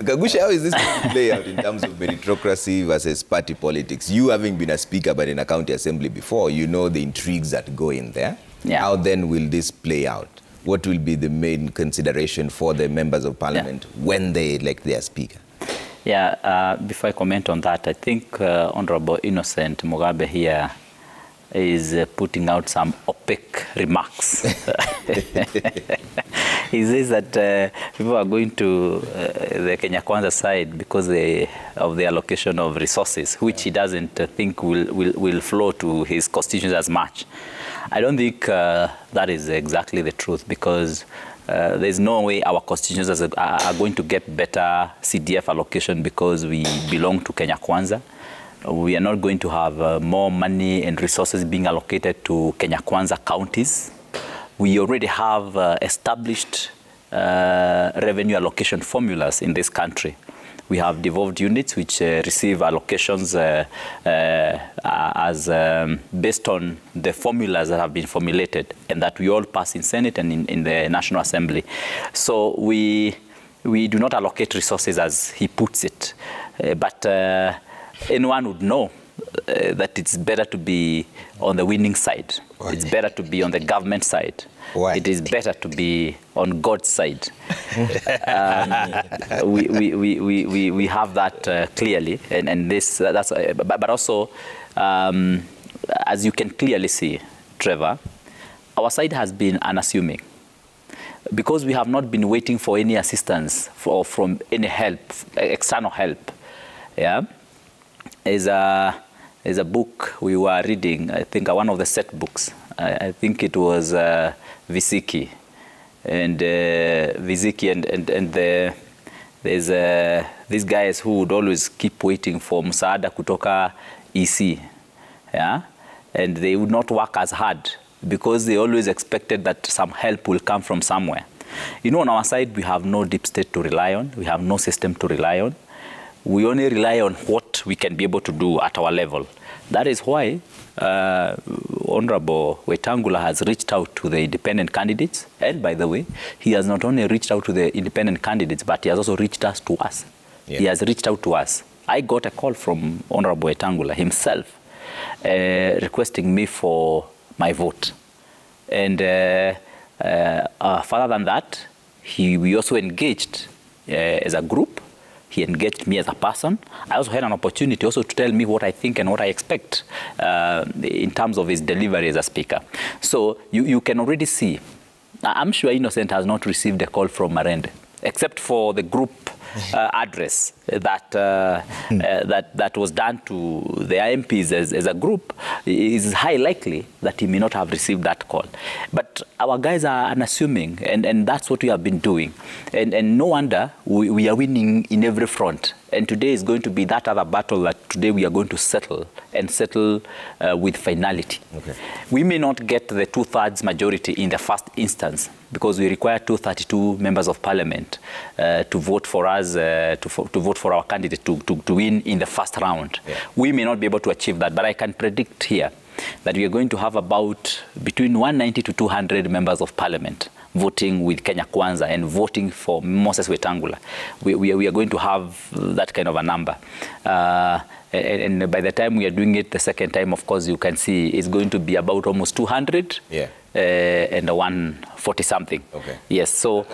Kagucuia, how is this going to play out in terms of meritocracy versus party politics? You having been a speaker but in a county assembly before, you know the intrigues that go in there. Yeah. How then will this play out? What will be the main consideration for the members of parliament when they elect their speaker? Yeah, before I comment on that, I think Honorable Innocent Mugabe here is putting out some opaque remarks. He says that people are going to the Kenya Kwanza side because of the allocation of resources, which he doesn't think will flow to his constituents as much. I don't think that is exactly the truth, because there's no way our constituents are going to get better CDF allocation because we belong to Kenya Kwanza. We are not going to have more money and resources being allocated to Kenya Kwanza counties. We already have established revenue allocation formulas in this country. We have devolved units which receive allocations based on the formulas that have been formulated and that we all pass in Senate and in the National Assembly. So we do not allocate resources as he puts it. But anyone would know that it's better to be on the winning side. Why? It's better to be on the government side. Why? It is better to be on God's side. We have that clearly, and this that's. But also, as you can clearly see, Trevor, our side has been unassuming, because we have not been waiting for any assistance from any help, external help. Yeah. Is a book we were reading, I think one of the set books. I think it was Visiki. And Visiki and there's these guys who would always keep waiting for msaada kutoka EC. Yeah? And they would not work as hard because they always expected that some help will come from somewhere. You know, on our side, we have no deep state to rely on. We have no system to rely on. We only rely on what we can be able to do at our level. That is why Honorable Wetangula has reached out to the independent candidates. And by the way, he has not only reached out to the independent candidates, but he has also reached out to us. Yeah. He has reached out to us. I got a call from Honorable Wetangula himself requesting me for my vote. And further than that, we also engaged as a group. He engaged me as a person. I also had an opportunity also to tell me what I think and what I expect in terms of his delivery as a speaker. So you can already see. I'm sure Innocent has not received a call from Marende, except for the group address that was done to the MPs as a group. It is highly likely that he may not have received that call. But our guys are unassuming, and that's what we have been doing. And no wonder we are winning in every front. And today is going to be that other battle that today we are going to settle, and settle with finality. Okay. We may not get the 2/3 majority in the first instance, because we require 232 members of parliament to vote for us, to vote for our candidate to win in the first round. Yeah. We may not be able to achieve that, but I can predict here that we are going to have about between 190 to 200 members of parliament voting with Kenya Kwanza and voting for Moses Wetangula. We are going to have that kind of a number. And by the time we are doing it the second time, of course, you can see it's going to be about almost 200 and 140 something. Okay. Yes. So